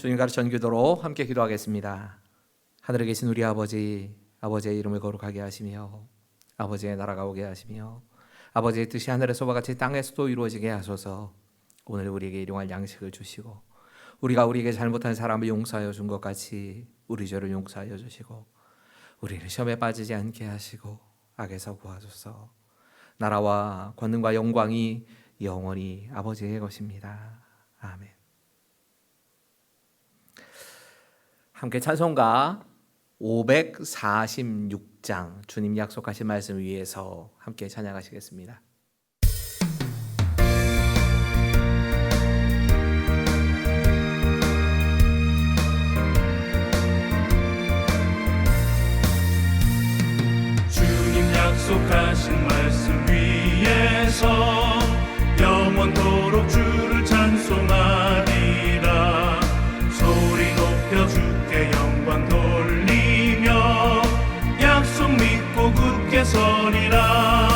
주님 가르쳐 기도로 함께 기도하겠습니다. 하늘에 계신 우리 아버지, 아버지의 이름을 거룩하게 하시며 아버지의 나라가 오게 하시며 아버지의 뜻이 하늘에서와 같이 땅에서도 이루어지게 하소서. 오늘 우리에게 일용할 양식을 주시고 우리가 우리에게 잘못한 사람을 용서하여 준 것 같이 우리 죄를 용서하여 주시고 우리를 시험에 빠지지 않게 하시고 악에서 구하소서. 나라와 권능과 영광이 영원히 아버지의 것입니다. 아멘. 함께 찬송가 546장 주님 약속하신 말씀 위에서 함께 찬양하시겠습니다. 주님 약속하신 말씀 위에서 영원토록 주를 찬송하리라. 소리 높여 주께 영광 돌리며 약속 믿고 굳게 서리라.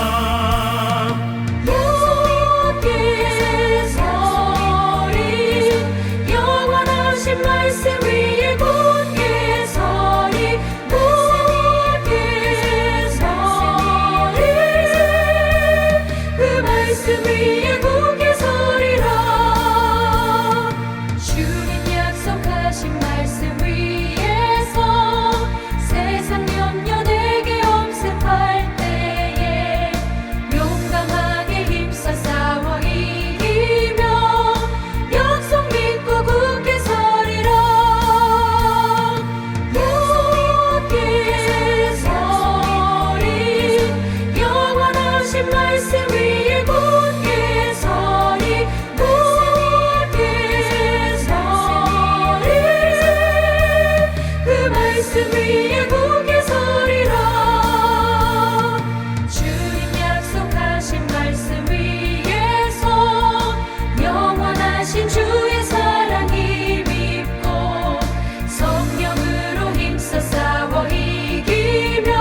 굳게 서리 영원하신 말씀 위에 굳게 서리 굳게 서리 그 말씀 위에 굳게 서리라. 주님 약속하신 말씀 위에서 세상 염려 내게 엄습할 때에 용감하게 힘써 싸워 이기며 약속 믿고 굳게 서리라. 굳게 서리 영원하신 말씀 위에 굳게 서리 굳게 서리 그 말씀 위에 굳게 서리라. 주님 약속하신 말씀 위에서 영원하신 주의 사랑이 믿고 성령으로 힘써 싸워 이기며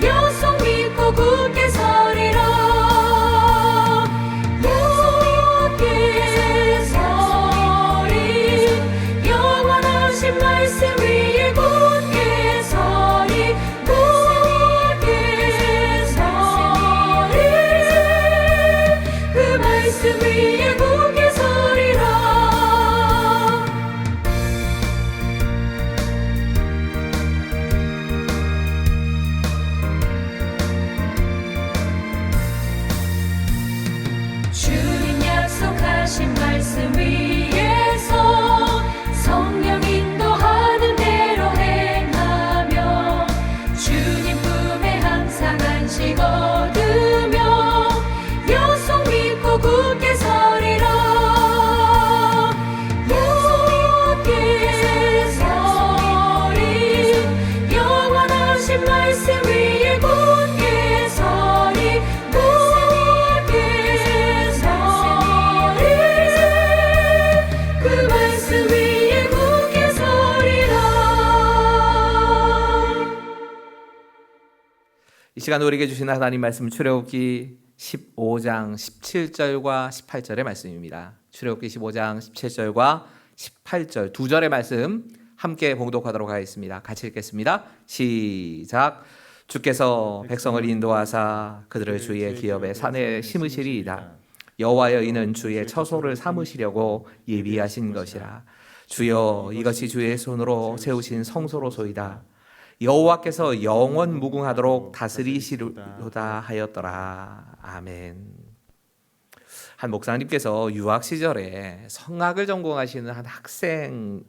약속 믿고 굳게 서리라. 굳게 서리 영원하신 말씀 위에 굳게 서리 굳게 서리 그 말씀 위에 굳게 서리라. 주님 약속하신 말씀 위에서 성령 인도하는 대로 행하며 주님 품에 항상 안식 얻으며 약속 믿고 굳게 서리라. 굳게 서리 영원하신 말씀 위에 굳게 서리 굳게 서리 그 말씀 위에 굳게 서리라. 이 시간 우리에게 주신 하나님 말씀 출애굽기 15장 17절과 18절의 말씀입니다. 출애굽기 15장 17절과 18절 두 절의 말씀 함께 봉독하도록 하겠습니다. 같이 읽겠습니다. 시작. 주께서 백성을 인도하사 그들을 주의 기업의 산에 심으시리이다. 여호와여 이는 주의 처소를 삼으시려고 예비하신 것이라. 주여 이것이 주의 손으로 세우신 성소로소이다. 여호와께서 영원 무궁하도록 다스리시리로다 하였더라. 아멘. 한 목사님께서 유학 시절에 성악을 전공하시는 한 학생,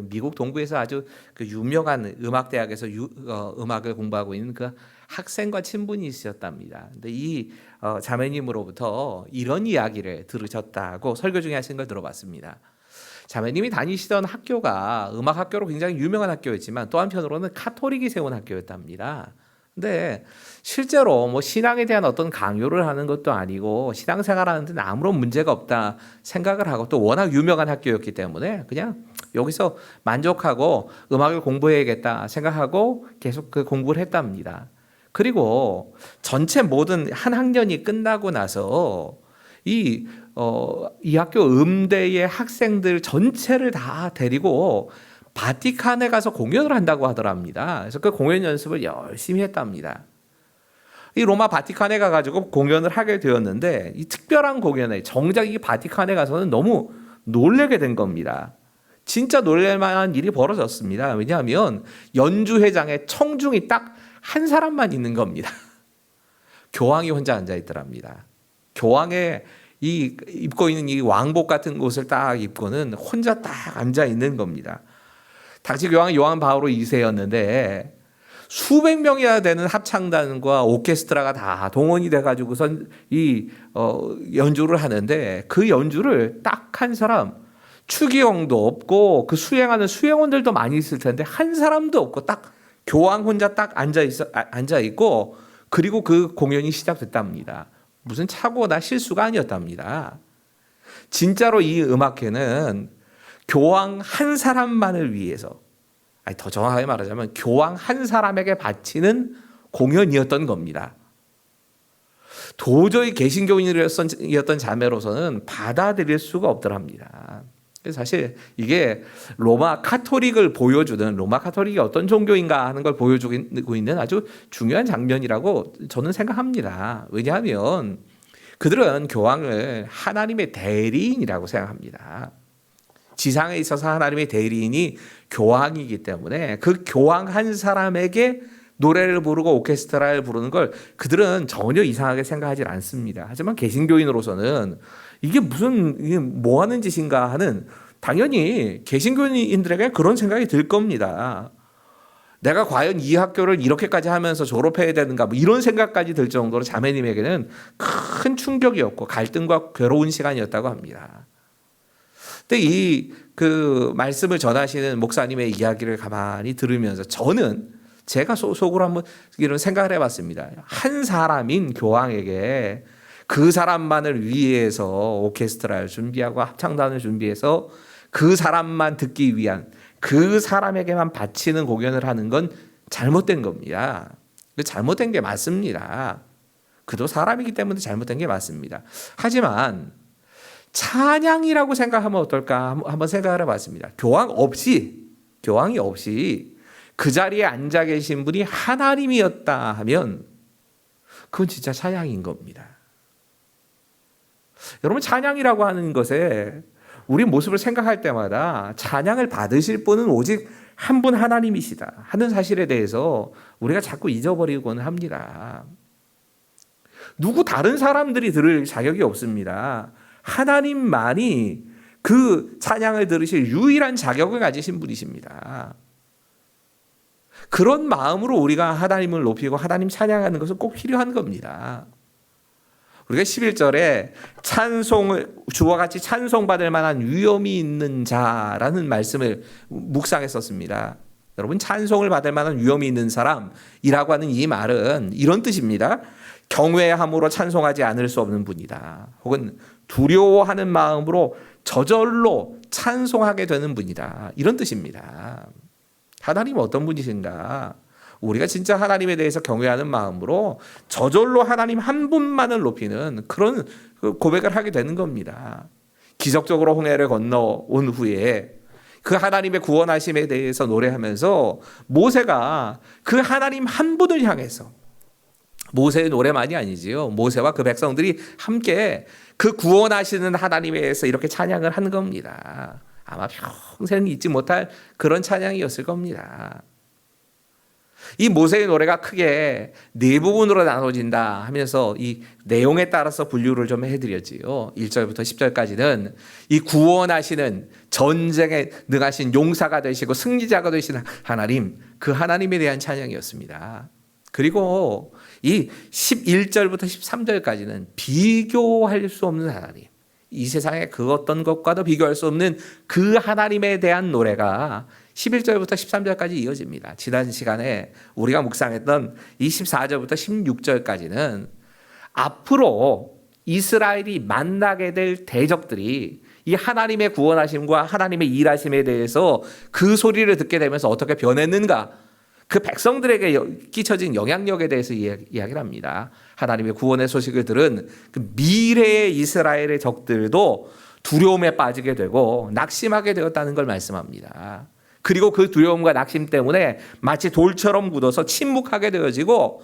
미국 동부에서 아주 유명한 음악 대학에서 음악을 공부하고 있는 그 학생과 친분이 있으셨답니다. 근데 이 자매님으로부터 이런 이야기를 들으셨다고 설교 중에 하신 걸 들어봤습니다. 자매님이 다니시던 학교가 음악 학교로 굉장히 유명한 학교였지만 또 한편으로는 카톨릭이 세운 학교였답니다. 근데 실제로 신앙에 대한 어떤 강요를 하는 것도 아니고 신앙생활하는 데는 아무런 문제가 없다 생각을 하고 또 워낙 유명한 학교였기 때문에 그냥 여기서 만족하고 음악을 공부해야겠다 생각하고 계속 그 공부를 했답니다. 그리고 전체 모든 한 학년이 끝나고 나서 이 학교 음대의 학생들 전체를 다 데리고 바티칸에 가서 공연을 한다고 하더랍니다. 그래서 그 공연 연습을 열심히 했답니다. 이 로마 바티칸에 가가지고 공연을 하게 되었는데 이 특별한 공연에 정작 이 바티칸에 가서는 너무 놀래게 된 겁니다. 진짜 놀랄 만한 일이 벌어졌습니다. 왜냐하면 연주회장에 청중이 딱 한 사람만 있는 겁니다. 교황이 혼자 앉아 있더랍니다. 교황에 이 입고 있는 이 왕복 같은 옷을 딱 입고는 혼자 딱 앉아 있는 겁니다. 당시 교황은 요한 바오로 2세였는데 수백 명이나 되는 합창단과 오케스트라가 다 동원이 돼가지고선 연주를 하는데 그 연주를 딱 한 사람, 추기경도 없고 그 수행하는 수행원들도 많이 있을 텐데 한 사람도 없고 딱 교황 혼자 딱 앉아 있고 그리고 그 공연이 시작됐답니다. 무슨 착오나 실수가 아니었답니다. 진짜로 이 음악회는 교황 한 사람만을 위해서, 아니 더 정확하게 말하자면 교황 한 사람에게 바치는 공연이었던 겁니다. 도저히 개신교인이었던 자매로서는 받아들일 수가 없더랍니다. 사실 이게 로마 카톨릭이 어떤 종교인가 하는 걸 보여주고 있는 아주 중요한 장면이라고 저는 생각합니다. 왜냐하면 그들은 교황을 하나님의 대리인이라고 생각합니다. 지상에 있어서 하나님의 대리인이 교황이기 때문에 그 교황 한 사람에게 노래를 부르고 오케스트라를 부르는 걸 그들은 전혀 이상하게 생각하지 않습니다. 하지만 개신교인으로서는 이게 뭐 하는 짓인가 하는, 당연히 개신교인들에게 그런 생각이 들 겁니다. 내가 과연 이 학교를 이렇게까지 하면서 졸업해야 되는가, 뭐 이런 생각까지 들 정도로 자매님에게는 큰 충격이었고 갈등과 괴로운 시간이었다고 합니다. 근데 그 말씀을 전하시는 목사님의 이야기를 가만히 들으면서 저는 제가 속으로 한번 이런 생각을 해봤습니다. 한 사람인 교황에게 그 사람만을 위해서 오케스트라를 준비하고 합창단을 준비해서 그 사람만 듣기 위한, 그 사람에게만 바치는 공연을 하는 건 잘못된 겁니다. 잘못된 게 맞습니다. 그도 사람이기 때문에 잘못된 게 맞습니다. 하지만 찬양이라고 생각하면 어떨까 한번 생각을 해봤습니다. 교황이 없이 그 자리에 앉아 계신 분이 하나님이었다 하면 그건 진짜 찬양인 겁니다. 여러분, 찬양이라고 하는 것에 우리 모습을 생각할 때마다 찬양을 받으실 분은 오직 한 분 하나님이시다 하는 사실에 대해서 우리가 자꾸 잊어버리곤 합니다. 누구 다른 사람들이 들을 자격이 없습니다. 하나님만이 그 찬양을 들으실 유일한 자격을 가지신 분이십니다. 그런 마음으로 우리가 하나님을 높이고 하나님 찬양하는 것은 꼭 필요한 겁니다. 우리가 11절에 주와 같이 찬송받을 만한 위엄이 있는 자라는 말씀을 묵상했었습니다. 여러분, 찬송을 받을 만한 위엄이 있는 사람이라고 하는 이 말은 이런 뜻입니다. 경외함으로 찬송하지 않을 수 없는 분이다. 혹은 두려워하는 마음으로 저절로 찬송하게 되는 분이다. 이런 뜻입니다. 하나님은 어떤 분이신가? 우리가 진짜 하나님에 대해서 경외하는 마음으로 저절로 하나님 한 분만을 높이는 그런 고백을 하게 되는 겁니다. 기적적으로 홍해를 건너온 후에 그 하나님의 구원하심에 대해서 노래하면서 모세가 그 하나님 한 분을 향해서, 모세의 노래만이 아니지요, 모세와 그 백성들이 함께 그 구원하시는 하나님에 대해서 이렇게 찬양을 한 겁니다. 아마 평생 잊지 못할 그런 찬양이었을 겁니다. 이 모세의 노래가 크게 네 부분으로 나눠진다 하면서 이 내용에 따라서 분류를 좀 해드렸지요. 1절부터 10절까지는 이 구원하시는, 전쟁에 능하신 용사가 되시고 승리자가 되시는 하나님, 그 하나님에 대한 찬양이었습니다. 그리고 이 11절부터 13절까지는 비교할 수 없는 하나님, 이 세상의 그 어떤 것과도 비교할 수 없는 그 하나님에 대한 노래가 11절부터 13절까지 이어집니다. 지난 시간에 우리가 묵상했던 이 14절부터 16절까지는 앞으로 이스라엘이 만나게 될 대적들이 이 하나님의 구원하심과 하나님의 일하심에 대해서 그 소리를 듣게 되면서 어떻게 변했는가, 그 백성들에게 끼쳐진 영향력에 대해서 이야기를 합니다. 하나님의 구원의 소식을 들은 그 미래의 이스라엘의 적들도 두려움에 빠지게 되고 낙심하게 되었다는 걸 말씀합니다. 그리고 그 두려움과 낙심 때문에 마치 돌처럼 굳어서 침묵하게 되어지고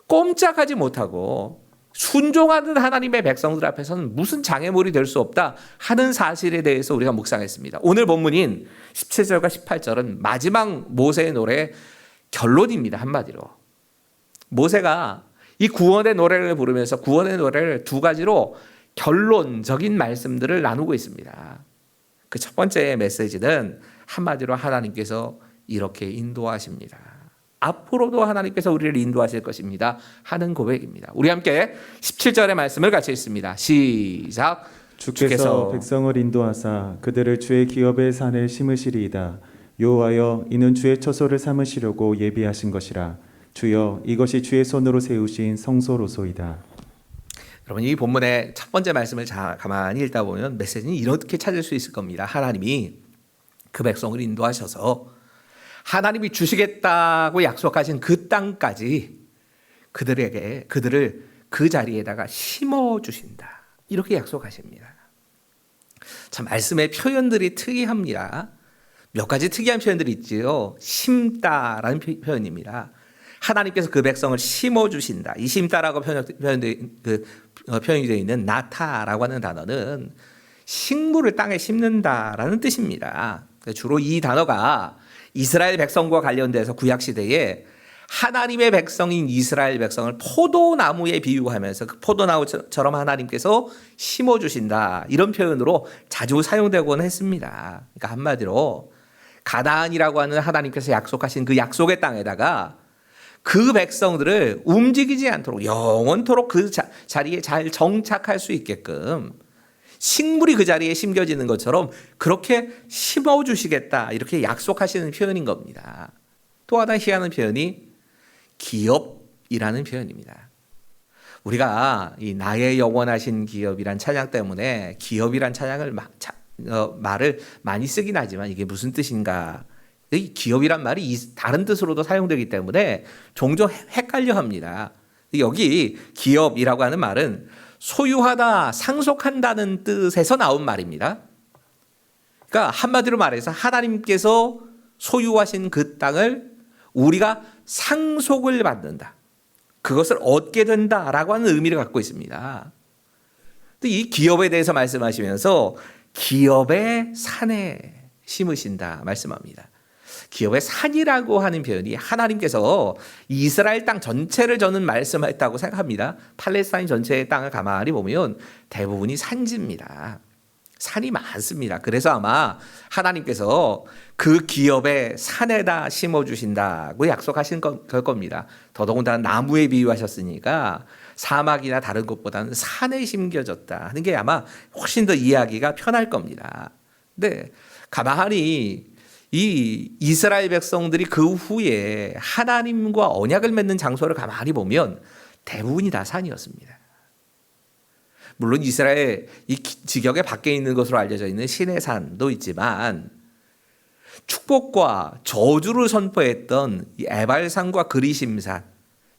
꼼짝하지 못하고 순종하는 하나님의 백성들 앞에서는 무슨 장애물이 될 수 없다 하는 사실에 대해서 우리가 묵상했습니다. 오늘 본문인 17절과 18절은 마지막 모세의 노래의 결론입니다. 한마디로. 모세가 이 구원의 노래를 부르면서 구원의 노래를 두 가지로 결론적인 말씀들을 나누고 있습니다. 그 첫 번째 메시지는 한마디로 하나님께서 이렇게 인도하십니다. 앞으로도 하나님께서 우리를 인도하실 것입니다 하는 고백입니다. 우리 함께 17절의 말씀을 같이 읽습니다. 시작. 주께서 백성을 인도하사 그들을 주의 기업의 산에 심으시리이다. 여호와여 이는 주의 처소를 삼으시려고 예비하신 것이라. 주여 이것이 주의 손으로 세우신 성소로소이다. 여러분 이 본문의 첫 번째 말씀을 가만히 읽다 보면 메시지는 이렇게 찾을 수 있을 겁니다. 하나님이 그 백성을 인도하셔서 하나님이 주시겠다고 약속하신 그 땅까지 그들을 그 자리에다가 심어 주신다. 이렇게 약속하십니다. 참 말씀의 표현들이 특이합니다. 몇 가지 특이한 표현들이 있지요. 심다라는 표현입니다. 하나님께서 그 백성을 심어 주신다. 이 심다라고 표현이 되어 있는 나타라고 하는 단어는 식물을 땅에 심는다라는 뜻입니다. 주로 이 단어가 이스라엘 백성과 관련돼서 구약 시대에 하나님의 백성인 이스라엘 백성을 포도나무에 비유하면서 그 포도나무처럼 하나님께서 심어주신다 이런 표현으로 자주 사용되곤 했습니다. 그러니까 한마디로 가나안이라고 하는 하나님께서 약속하신 그 약속의 땅에다가 그 백성들을 움직이지 않도록 영원토록 그 자리에 잘 정착할 수 있게끔 식물이 그 자리에 심겨지는 것처럼 그렇게 심어주시겠다 이렇게 약속하시는 표현인 겁니다. 또 하나 희한한 표현이 기업이라는 표현입니다. 우리가 이 나의 영원하신 기업이란 찬양 때문에 기업이란 찬양을 말을 많이 쓰긴 하지만 이게 무슨 뜻인가? 이 기업이란 말이 다른 뜻으로도 사용되기 때문에 종종 헷갈려 합니다. 여기 기업이라고 하는 말은 소유하다, 상속한다는 뜻에서 나온 말입니다. 그러니까 한마디로 말해서 하나님께서 소유하신 그 땅을 우리가 상속을 받는다. 그것을 얻게 된다라고 하는 의미를 갖고 있습니다. 이 기업에 대해서 말씀하시면서 기업의 산에 심으신다 말씀합니다. 기업의 산이라고 하는 표현이 하나님께서 이스라엘 땅 전체를 저는 말씀했다고 생각합니다. 팔레스타인 전체의 땅을 가만히 보면 대부분이 산지입니다. 산이 많습니다. 그래서 아마 하나님께서 그 기업의 산에다 심어주신다고 약속하신 걸 겁니다. 더더군다나 나무에 비유하셨으니까 사막이나 다른 곳보다는 산에 심겨졌다 하는 게 아마 훨씬 더 이해하기가 편할 겁니다. 근데 가만히 이 이스라엘 백성들이 그 후에 하나님과 언약을 맺는 장소를 가만히 보면 대부분이 다 산이었습니다. 물론 이스라엘 이 지경의 밖에 있는 것으로 알려져 있는 신의 산도 있지만 축복과 저주를 선포했던 이 에발산과 그리심산,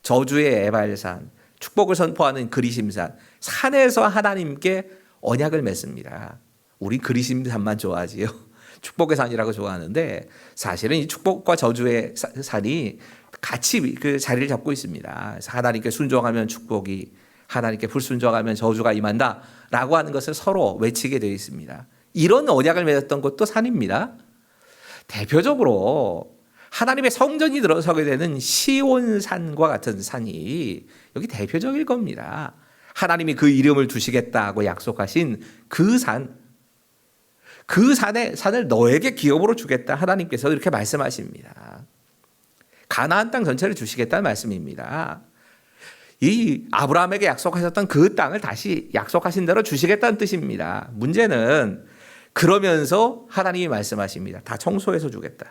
저주의 에발산, 축복을 선포하는 그리심산, 산에서 하나님께 언약을 맺습니다. 우린 그리심산만 좋아하지요. 축복의 산이라고 좋아하는데 사실은 이 축복과 저주의 산이 같이 그 자리를 잡고 있습니다. 그래서 하나님께 순종하면 축복이, 하나님께 불순종하면 저주가 임한다라고 하는 것을 서로 외치게 되어 있습니다. 이런 언약을 맺었던 것도 산입니다. 대표적으로 하나님의 성전이 들어서게 되는 시온산과 같은 산이 여기 대표적일 겁니다. 하나님이 그 이름을 두시겠다고 약속하신 그 산, 그 산을 너에게 기업으로 주겠다 하나님께서 이렇게 말씀하십니다. 가나안 땅 전체를 주시겠다는 말씀입니다. 이 아브라함에게 약속하셨던 그 땅을 다시 약속하신 대로 주시겠다는 뜻입니다. 문제는 그러면서 하나님이 말씀하십니다. 다 청소해서 주겠다.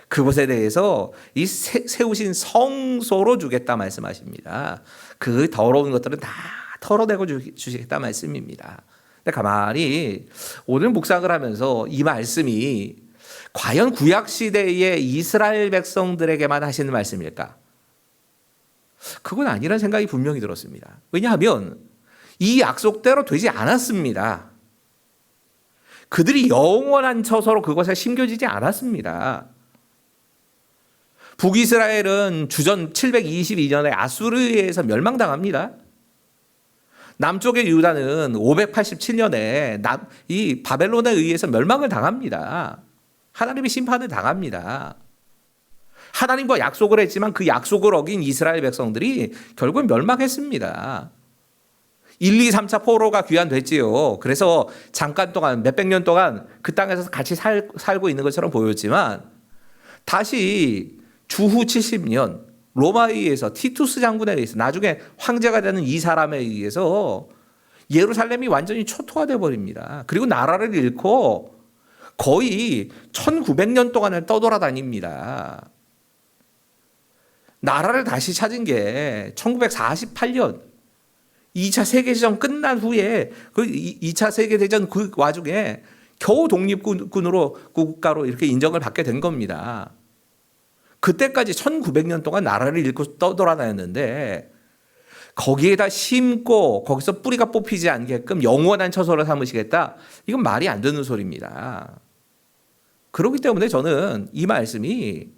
그것에 대해서 이 세우신 성소로 주겠다 말씀하십니다. 그 더러운 것들은 다 털어내고 주시겠다 말씀입니다. 근데 가만히 오늘 묵상을 하면서 이 말씀이 과연 구약 시대의 이스라엘 백성들에게만 하시는 말씀일까? 그건 아니라는 생각이 분명히 들었습니다. 왜냐하면 이 약속대로 되지 않았습니다. 그들이 영원한 처소로 그것에 심겨지지 않았습니다. 북이스라엘은 주전 722년에 아수르에 의해서 멸망당합니다. 남쪽의 유다는 587년에 이 바벨론에 의해서 멸망을 당합니다. 하나님의 심판을 당합니다. 하나님과 약속을 했지만 그 약속을 어긴 이스라엘 백성들이 결국 멸망했습니다. 1, 2, 3차 포로가 귀환됐지요. 그래서 잠깐 동안 몇백 년 동안 그 땅에서 같이 살고 있는 것처럼 보였지만 다시 주후 70년 로마에 의해서 티투스 장군에 의해서 나중에 황제가 되는 이 사람에 의해서 예루살렘이 완전히 초토화되어 버립니다. 그리고 나라를 잃고 거의 1900년 동안을 떠돌아다닙니다. 나라를 다시 찾은 게 1948년 2차 세계대전 끝난 후에 그 2차 세계대전 그 와중에 겨우 독립군으로 국가로 이렇게 인정을 받게 된 겁니다. 그때까지 1900년 동안 나라를 잃고 떠돌아다녔는데 거기에다 심고 거기서 뿌리가 뽑히지 않게끔 영원한 처소를 삼으시겠다. 이건 말이 안 되는 소리입니다. 그렇기 때문에 저는 이 말씀이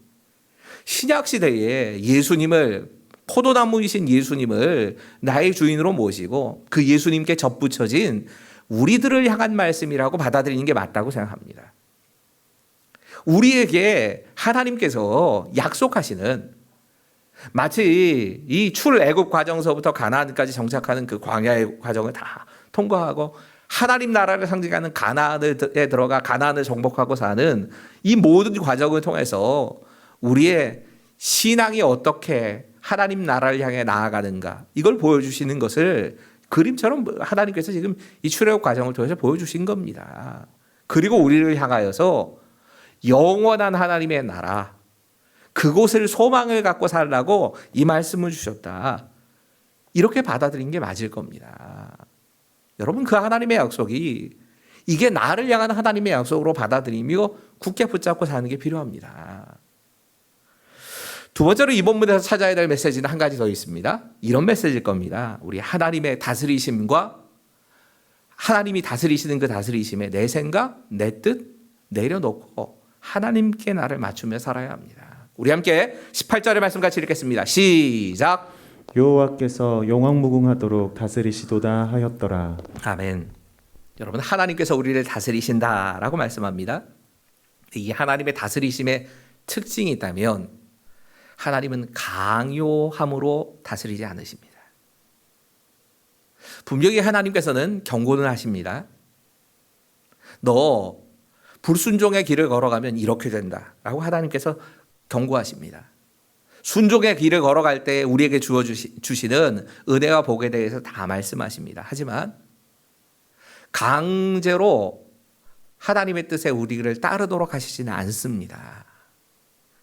신약 시대에 예수님을 포도나무이신 예수님을 나의 주인으로 모시고 그 예수님께 접붙여진 우리들을 향한 말씀이라고 받아들이는 게 맞다고 생각합니다. 우리에게 하나님께서 약속하시는 마치 이 출애굽 과정서부터 가나안까지 정착하는 그 광야의 과정을 다 통과하고 하나님 나라를 상징하는 가나안에 들어가 가나안을 정복하고 사는 이 모든 과정을 통해서 우리의 신앙이 어떻게 하나님 나라를 향해 나아가는가 이걸 보여주시는 것을 그림처럼 하나님께서 지금 이 출애굽 과정을 통해서 보여주신 겁니다. 그리고 우리를 향하여서 영원한 하나님의 나라 그곳을 소망을 갖고 살라고 이 말씀을 주셨다. 이렇게 받아들인 게 맞을 겁니다. 여러분 그 하나님의 약속이 이게 나를 향한 하나님의 약속으로 받아들이며 굳게 붙잡고 사는 게 필요합니다. 두 번째로 이번 문에서 찾아야 될 메시지는 한 가지 더 있습니다. 이런 메시지일 겁니다. 우리 하나님의 다스리심과 하나님이 다스리시는 그 다스리심에 내 생각, 내 뜻 내려놓고 하나님께 나를 맞추며 살아야 합니다. 우리 함께 18절의 말씀 같이 읽겠습니다. 시작. 여호와께서 영왕무궁하도록 다스리시도다 하였더라. 아멘. 여러분 하나님께서 우리를 다스리신다라고 말씀합니다. 이 하나님의 다스리심의 특징이 있다면 하나님은 강요함으로 다스리지 않으십니다. 분명히 하나님께서는 경고는 하십니다. 너 불순종의 길을 걸어가면 이렇게 된다라고 하나님께서 경고하십니다. 순종의 길을 걸어갈 때 우리에게 주시는 은혜와 복에 대해서 다 말씀하십니다. 하지만 강제로 하나님의 뜻에 우리를 따르도록 하시지는 않습니다.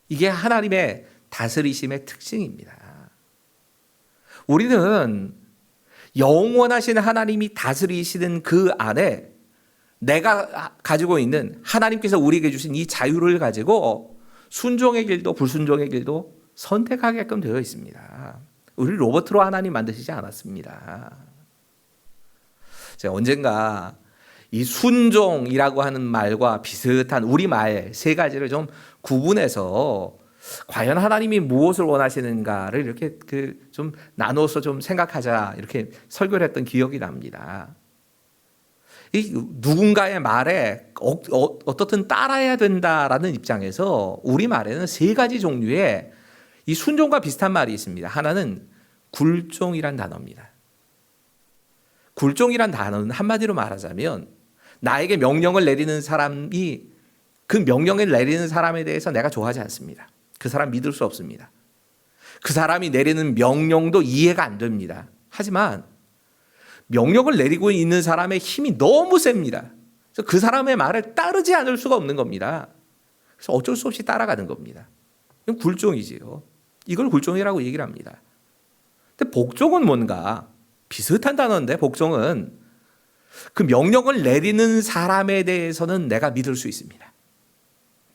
이게 하나님의 다스리심의 특징입니다. 우리는 영원하신 하나님이 다스리시는 그 안에 내가 가지고 있는 하나님께서 우리에게 주신 이 자유를 가지고 순종의 길도 불순종의 길도 선택하게끔 되어 있습니다. 우리 로봇으로 하나님 만드시지 않았습니다. 제가 언젠가 이 순종이라고 하는 말과 비슷한 우리말 세 가지를 좀 구분해서 과연 하나님이 무엇을 원하시는가를 이렇게 좀 나눠서 좀 생각하자 이렇게 설교를 했던 기억이 납니다. 이 누군가의 말에 어떻든 따라야 된다라는 입장에서 우리 말에는 세 가지 종류의 이 순종과 비슷한 말이 있습니다. 하나는 굴종이란 단어입니다. 굴종이란 단어는 한마디로 말하자면 나에게 명령을 내리는 사람이 그 명령을 내리는 사람에 대해서 내가 좋아하지 않습니다. 그 사람 믿을 수 없습니다. 그 사람이 내리는 명령도 이해가 안 됩니다. 하지만 명령을 내리고 있는 사람의 힘이 너무 셉니다. 그래서 그 사람의 말을 따르지 않을 수가 없는 겁니다. 그래서 어쩔 수 없이 따라가는 겁니다. 이건 굴종이지요. 이걸 굴종이라고 얘기를 합니다. 근데 복종은 뭔가 비슷한 단어인데 복종은 그 명령을 내리는 사람에 대해서는 내가 믿을 수 있습니다.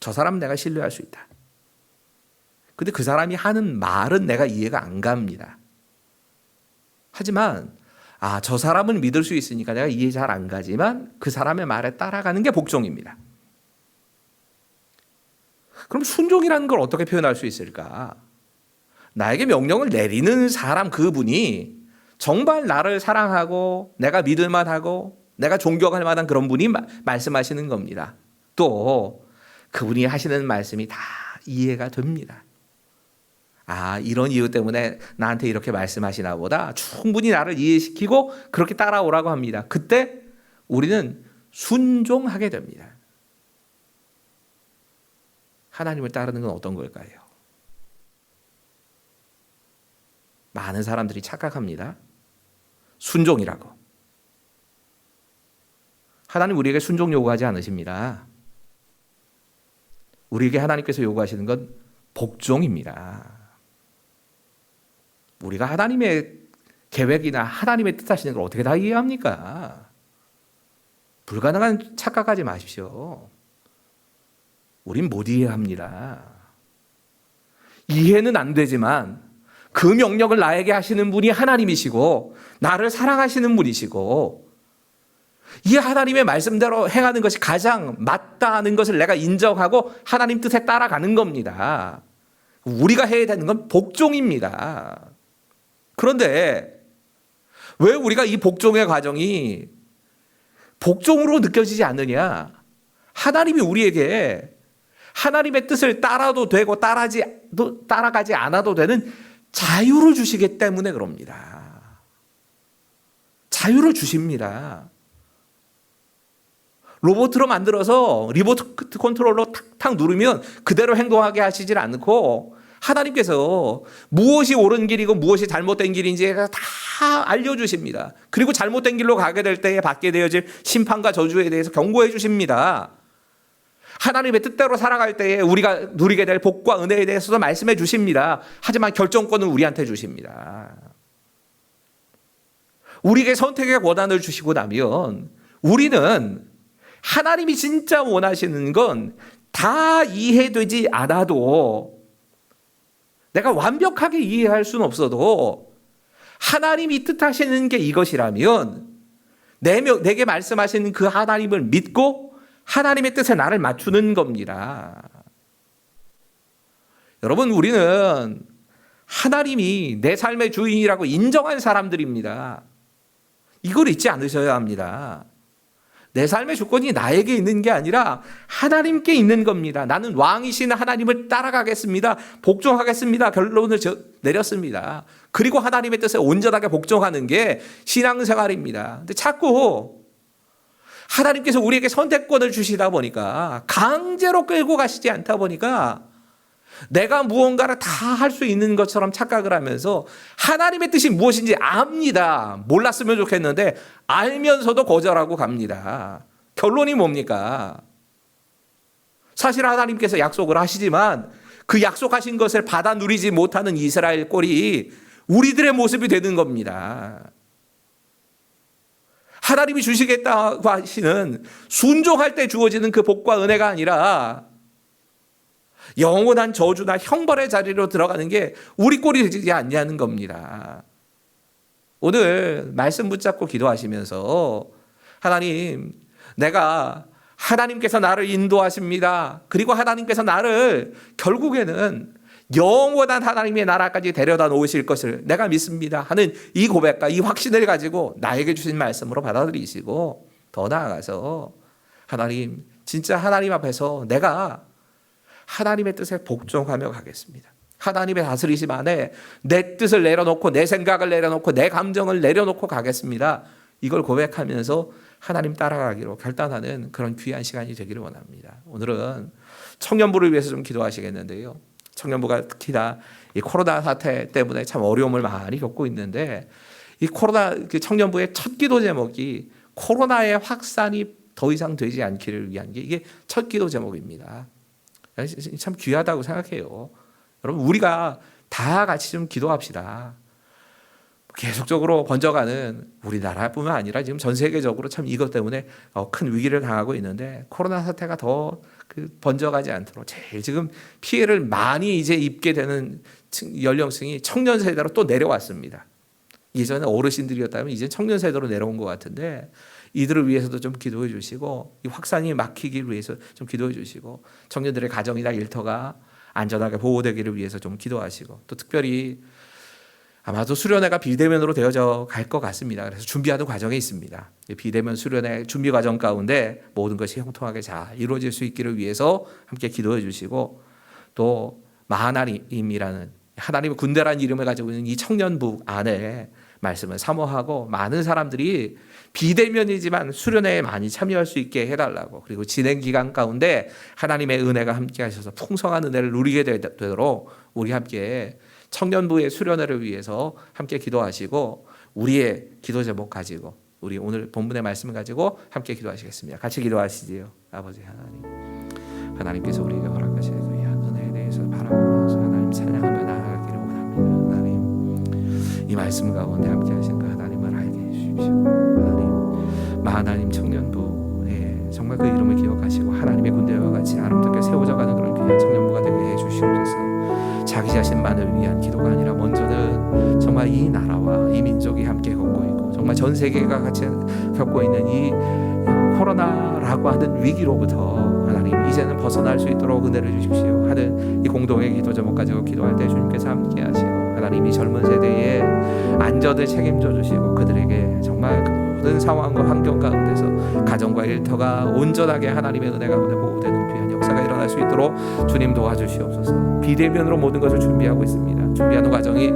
저 사람은 내가 신뢰할 수 있다. 근데 그 사람이 하는 말은 내가 이해가 안 갑니다. 하지만 저 사람은 믿을 수 있으니까 내가 이해 잘 안 가지만 그 사람의 말에 따라가는 게 복종입니다. 그럼 순종이라는 걸 어떻게 표현할 수 있을까? 나에게 명령을 내리는 사람 그분이 정말 나를 사랑하고 내가 믿을 만하고 내가 존경할 만한 그런 분이 말씀하시는 겁니다. 또 그분이 하시는 말씀이 다 이해가 됩니다. 이런 이유 때문에 나한테 이렇게 말씀하시나 보다. 충분히 나를 이해시키고 그렇게 따라오라고 합니다. 그때 우리는 순종하게 됩니다. 하나님을 따르는 건 어떤 걸까요? 많은 사람들이 착각합니다. 순종이라고. 하나님 우리에게 순종 요구하지 않으십니다. 우리에게 하나님께서 요구하시는 건 복종입니다. 우리가 하나님의 계획이나 하나님의 뜻하시는 걸 어떻게 다 이해합니까? 불가능한 착각하지 마십시오. 우린 못 이해합니다. 이해는 안 되지만 그 명령을 나에게 하시는 분이 하나님이시고 나를 사랑하시는 분이시고 이 하나님의 말씀대로 행하는 것이 가장 맞다는 것을 내가 인정하고 하나님 뜻에 따라가는 겁니다. 우리가 해야 되는 건 복종입니다. 그런데 왜 우리가 이 복종의 과정이 복종으로 느껴지지 않느냐? 하나님이 우리에게 하나님의 뜻을 따라도 되고 따라가지 않아도 되는 자유를 주시기 때문에 그럽니다. 자유를 주십니다. 로봇으로 만들어서 리모트 컨트롤로 탁탁 누르면 그대로 행동하게 하시질 않고 하나님께서 무엇이 옳은 길이고 무엇이 잘못된 길인지 다 알려주십니다. 그리고 잘못된 길로 가게 될 때에 받게 되어질 심판과 저주에 대해서 경고해 주십니다. 하나님의 뜻대로 살아갈 때에 우리가 누리게 될 복과 은혜에 대해서도 말씀해 주십니다. 하지만 결정권은 우리한테 주십니다. 우리에게 선택의 권한을 주시고 나면 우리는 하나님이 진짜 원하시는 건 다 이해되지 않아도 내가 완벽하게 이해할 수는 없어도 하나님이 뜻하시는 게 이것이라면 내게 말씀하시는 그 하나님을 믿고 하나님의 뜻에 나를 맞추는 겁니다. 여러분, 우리는 하나님이 내 삶의 주인이라고 인정한 사람들입니다. 이걸 잊지 않으셔야 합니다. 내 삶의 주권이 나에게 있는 게 아니라 하나님께 있는 겁니다. 나는 왕이신 하나님을 따라가겠습니다. 복종하겠습니다. 결론을 내렸습니다. 그리고 하나님의 뜻에 온전하게 복종하는 게 신앙생활입니다. 근데 자꾸 하나님께서 우리에게 선택권을 주시다 보니까 강제로 끌고 가시지 않다 보니까 내가 무언가를 다 할 수 있는 것처럼 착각을 하면서 하나님의 뜻이 무엇인지 압니다. 몰랐으면 좋겠는데 알면서도 거절하고 갑니다. 결론이 뭡니까? 사실 하나님께서 약속을 하시지만 그 약속하신 것을 받아 누리지 못하는 이스라엘 꼴이 우리들의 모습이 되는 겁니다. 하나님이 주시겠다고 하시는 순종할 때 주어지는 그 복과 은혜가 아니라 영원한 저주나 형벌의 자리로 들어가는 게 우리 꼴이 되지 않냐는 겁니다. 오늘 말씀 붙잡고 기도하시면서 하나님, 내가 하나님께서 나를 인도하십니다. 그리고 하나님께서 나를 결국에는 영원한 하나님의 나라까지 데려다 놓으실 것을 내가 믿습니다 하는 이 고백과 이 확신을 가지고 나에게 주신 말씀으로 받아들이시고 더 나아가서 하나님, 진짜 하나님 앞에서 내가 하나님의 뜻에 복종하며 가겠습니다. 하나님의 다스리심 안에 내 뜻을 내려놓고 내 생각을 내려놓고 내 감정을 내려놓고 가겠습니다. 이걸 고백하면서 하나님 따라가기로 결단하는 그런 귀한 시간이 되기를 원합니다. 오늘은 청년부를 위해서 좀 기도하시겠는데요. 청년부가 특히나 이 코로나 사태 때문에 참 어려움을 많이 겪고 있는데 이 코로나 청년부의 첫 기도 제목이 코로나의 확산이 더 이상 되지 않기를 위한 게 이게 첫 기도 제목입니다. 참 귀하다고 생각해요. 여러분, 우리가 다 같이 좀 기도합시다. 계속적으로 번져가는 우리나라뿐만 아니라 지금 전 세계적으로 참 이것 때문에 큰 위기를 당하고 있는데 코로나 사태가 더 번져가지 않도록 제일 지금 피해를 많이 이제 입게 되는 연령층이 청년 세대로 또 내려왔습니다. 예전에 어르신들이었다면 이제 청년 세대로 내려온 것 같은데 이들을 위해서도 좀 기도해 주시고 이 확산이 막히기 위해서 좀 기도해 주시고 청년들의 가정이나 일터가 안전하게 보호되기를 위해서 좀 기도하시고 또 특별히 아마도 수련회가 비대면으로 되어져 갈 것 같습니다. 그래서 준비하는 과정에 있습니다. 비대면 수련회 준비 과정 가운데 모든 것이 형통하게 잘 이루어질 수 있기를 위해서 함께 기도해 주시고 또 마하나님이라는 하나님의 군대라는 이름을 가지고 있는 이 청년부 안에 말씀을 사모하고 많은 사람들이 비대면이지만 수련회에 많이 참여할 수 있게 해달라고 그리고 진행 기간 가운데 하나님의 은혜가 함께 하셔서 풍성한 은혜를 누리게 되도록 우리 함께 청년부의 수련회를 위해서 함께 기도하시고 우리의 기도 제목 가지고 우리 오늘 본문의 말씀을 가지고 함께 기도하시겠습니다. 같이 기도하시지요. 아버지 하나님, 하나님께서 우리에게 허락하시는 그 귀한 은혜에 대해서 바라보면서 하나님 찬양하며 나아가기를 원합니다. 하나님, 이 말씀 가운데 함께 하신 그 하나님을 알게 해주십시오. 하나님 청년부에 정말 그 이름을 기억하시고 하나님의 군대와 같이 아름답게 세워져가는 그런 귀한 청년부가 되게 해주시옵소서. 자기 자신만을 위한 기도가 아니라 먼저는 정말 이 나라와 이 민족이 함께 겪고 있고 정말 전 세계가 같이 겪고 있는 이 코로나라고 하는 위기로부터 하나님 이제는 벗어날 수 있도록 은혜를 주십시오 하는 이 공동의 기도 제목 가지고 기도할 때 주님께서 함께 하시고 하나님 이 젊은 세대의 안전을 책임져 주시고 그들에게 정말 모든 상황과 환경 가운데서 가정과 일터가 온전하게 하나님의 은혜 가운데 보호되는 귀한 역사가 일어날 수 있도록 주님 도와주시옵소서. 비대면으로 모든 것을 준비하고 있습니다. 준비하는 과정이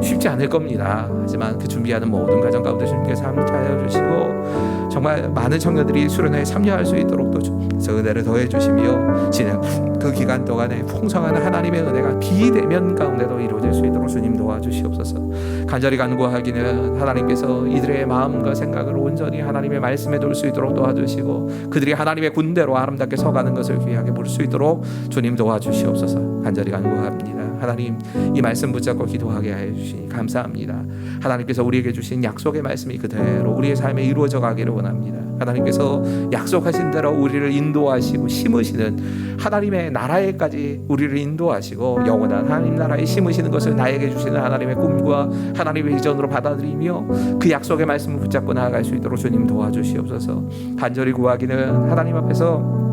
쉽지 않을 겁니다. 하지만 그 준비하는 모든 과정 가운데 주님께서 함께하여 주시고 정말 많은 청년들이 수련회에 참여할 수 있도록 또 주님께서 은혜를 더해 주시며 진행 그 기간 동안에 풍성한 하나님의 은혜가 비대면 가운데도 이루어질 수 있도록 주님 도와주시옵소서. 간절히 간구하기는 하나님께서 이들의 마음과 생각을 온전히 하나님의 말씀에 둘 수 있도록 도와주시고 그들이 하나님의 군대로 아름답게 서가는 것을 귀하게 볼 수 있도록 주님 도와주시옵소서. 간절히 간구합니다. 하나님 이 말씀 붙잡고 기도하게 해주시니 감사합니다. 하나님께서 우리에게 주신 약속의 말씀이 그대로 우리의 삶에 이루어져 가기를 원합니다. 하나님께서 약속하신 대로 우리를 인도하시고 심으시는 하나님의 나라에까지 우리를 인도하시고 영원한 하나님 나라에 심으시는 것을 나에게 주시는 하나님의 꿈과 하나님의 비전으로 받아들이며 그 약속의 말씀을 붙잡고 나아갈 수 있도록 주님 도와주시옵소서. 간절히 구하기는 하나님 앞에서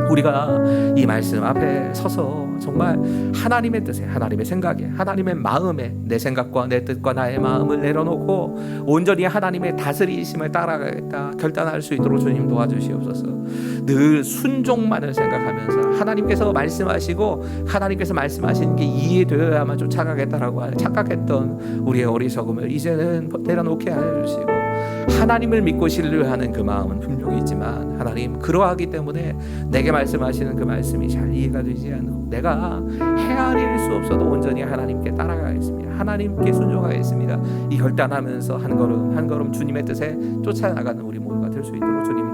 우리가 이 말씀 앞에 서서 정말 하나님의 뜻에 하나님의 생각에 하나님의 마음에 내 생각과 내 뜻과 나의 마음을 내려놓고 온전히 하나님의 다스리심을 따라가겠다 결단할 수 있도록 주님 도와주시옵소서. 늘 순종만을 생각하면서 하나님께서 말씀하시고 하나님께서 말씀하시는 게 이해되어야만 쫓아가겠다라고 착각했던 우리의 어리석음을 이제는 내려놓게 하여 주시고 하나님을 믿고 신뢰하는 그 마음은 분명히 있지만 하나님 그러하기 때문에 내게 말씀하시는 그 말씀이 잘 이해가 되지 않고 내가 헤아릴 수 없어도 온전히 하나님께 따라가겠습니다. 하나님께 순종하겠습니다. 이 결단하면서 한 걸음 한 걸음 주님의 뜻에 쫓아나가는 우리 모두가 될 수 있도록 주님